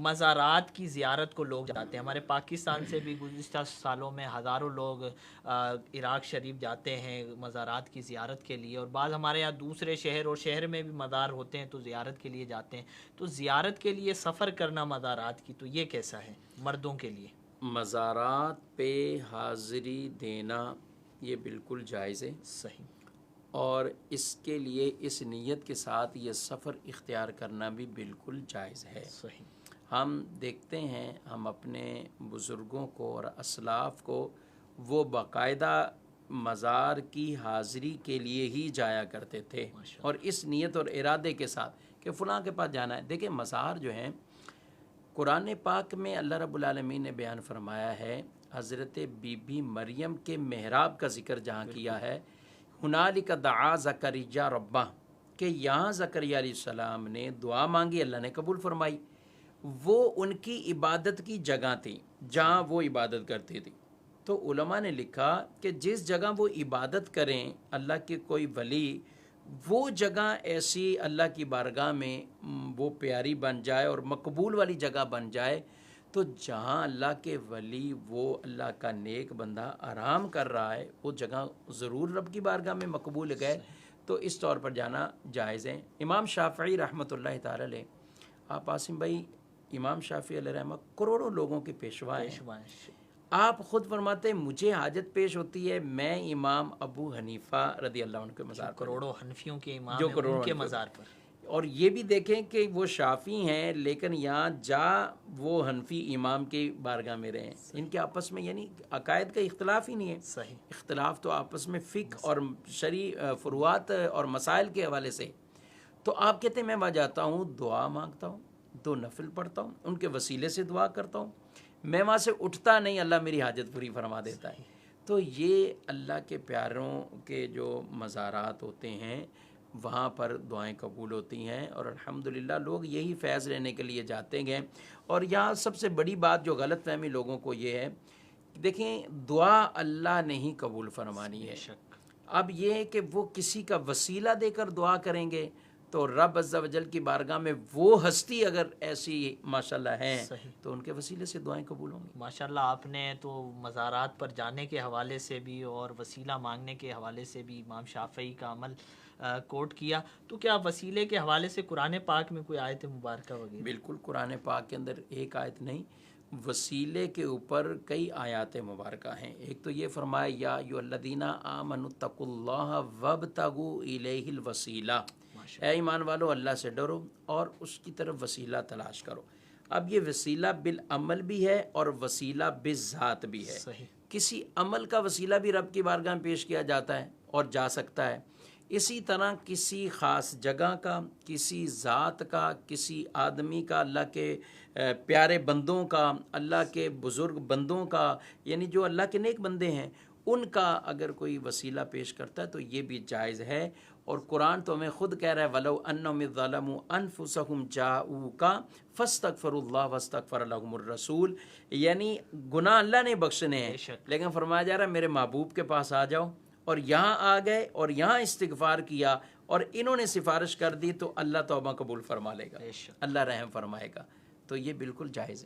مزارات کی زیارت کو لوگ جاتے ہیں، ہمارے پاکستان سے بھی گزشتہ سالوں میں ہزاروں لوگ عراق شریف جاتے ہیں مزارات کی زیارت کے لیے، اور بعض ہمارے یہاں دوسرے شہر اور شہر میں بھی مزار ہوتے ہیں تو زیارت کے لیے جاتے ہیں۔ تو زیارت کے لیے سفر کرنا مزارات کی، تو یہ کیسا ہے مردوں کے لیے؟ مزارات پہ حاضری دینا یہ بالکل جائز ہے، صحیح، اور اس کے لیے اس نیت کے ساتھ یہ سفر اختیار کرنا بھی بالکل جائز ہے۔ صحیح، ہم دیکھتے ہیں ہم اپنے بزرگوں کو اور اسلاف کو وہ باقاعدہ مزار کی حاضری کے لیے ہی جایا کرتے تھے، اور اس نیت اور ارادے کے ساتھ کہ فلاں کے پاس جانا ہے۔ دیکھیں مزار جو ہیں قرآن پاک میں اللہ رب العالمین نے بیان فرمایا ہے، حضرت بی بی مریم کے محراب کا ذکر جہاں کیا ہے، ہنالک دعا زکریا ربہ، کہ یہاں زکریا علیہ السلام نے دعا مانگی، اللہ نے قبول فرمائی۔ وہ ان کی عبادت کی جگہ تھی جہاں وہ عبادت کرتی تھی۔ تو علماء نے لکھا کہ جس جگہ وہ عبادت کریں اللہ کے کوئی ولی، وہ جگہ ایسی اللہ کی بارگاہ میں وہ پیاری بن جائے اور مقبول والی جگہ بن جائے، تو جہاں اللہ کے ولی وہ اللہ کا نیک بندہ آرام کر رہا ہے، وہ جگہ ضرور رب کی بارگاہ میں مقبول گئے، تو اس طور پر جانا جائز ہے۔ امام شافعی رحمۃ اللہ تعالی علیہ، آپ عاصم بھائی، امام شافعی علیہ رحمہ کروڑوں لوگوں کے پیشوا ہیں۔ آپ خود فرماتے ہیں مجھے حاجت پیش ہوتی ہے، میں امام ابو حنیفہ رضی اللہ عنہ کے مزار پر، کروڑوں حنفیوں کے امام جو ہیں، کروڑوں ان کے حنفیوں مزار پر۔ اور یہ بھی دیکھیں کہ وہ شافعی ہیں لیکن یہاں جا وہ حنفی امام کی بارگاہ میں رہے ہیں، ان کے آپس میں یعنی عقائد کا اختلاف ہی نہیں ہے۔ صحیح، اختلاف تو آپس میں فقہ اور شرعی فروعات اور مسائل کے حوالے سے۔ تو آپ کہتے ہیں میں وہاں جاتا ہوں، دعا مانگتا ہوں، 2 نفل پڑھتا ہوں، ان کے وسیلے سے دعا کرتا ہوں، میں وہاں سے اٹھتا نہیں، اللہ میری حاجت پوری فرما دیتا ہے۔ تو یہ اللہ کے پیاروں کے جو مزارات ہوتے ہیں وہاں پر دعائیں قبول ہوتی ہیں، اور الحمدللہ لوگ یہی فیض لینے کے لیے جاتے ہیں۔ اور یہاں سب سے بڑی بات جو غلط فہمی لوگوں کو یہ ہے، دیکھیں دعا اللہ نے ہی قبول فرمانی ہے۔ اب یہ ہے کہ وہ کسی کا وسیلہ دے کر دعا کریں گے تو رب عز و جل کی بارگاہ میں وہ ہستی اگر ایسی ماشاءاللہ ہیں تو ان کے وسیلے سے دعائیں قبول ہوں گی۔ ماشاءاللہ آپ نے تو مزارات پر جانے کے حوالے سے بھی اور وسیلہ مانگنے کے حوالے سے بھی امام شافعی کا عمل کوٹ کیا، تو کیا وسیلے کے حوالے سے قرآن پاک میں کوئی آیت مبارکہ وغیرہ؟ بالکل، قرآن پاک کے اندر ایک آیت نہیں، وسیلے کے اوپر کئی آیات مبارکہ ہیں۔ ایک تو یہ فرمایا یا ایھا الذین آمنوا اتقوا اللہ وابتغوا الیہ الوسیلہ، اے ایمان والو اللہ سے ڈرو اور اس کی طرف وسیلہ تلاش کرو۔ اب یہ وسیلہ بالعمل بھی ہے اور وسیلہ بالذات بھی ہے۔ صحیح، کسی عمل کا وسیلہ بھی رب کی بارگاہ میں پیش کیا جاتا ہے اور جا سکتا ہے، اسی طرح کسی خاص جگہ کا، کسی ذات کا، کسی آدمی کا، اللہ کے پیارے بندوں کا، اللہ کے بزرگ بندوں کا، یعنی جو اللہ کے نیک بندے ہیں ان کا اگر کوئی وسیلہ پیش کرتا ہے تو یہ بھی جائز ہے۔ اور قرآن تو ہمیں خود کہہ رہا ہے وَلَوْ أَنَّهُمْ إِذْ ظَلَمُوا أَنفُسَهُمْ جَاءُوكَ فَاسْتَغْفَرُوا اللَّهَ وَاسْتَغْفَرَ لَهُمُ الرَّسُولُ، یعنی گناہ اللہ نے بخشنے ہیں لیکن فرمایا جا رہا ہے میرے محبوب کے پاس آ جاؤ، اور یہاں آ گئے اور یہاں استغفار کیا اور انہوں نے سفارش کر دی تو اللہ توبہ قبول فرما لے گا، اللہ رحم فرمائے گا۔ تو یہ بالکل جائز ہے۔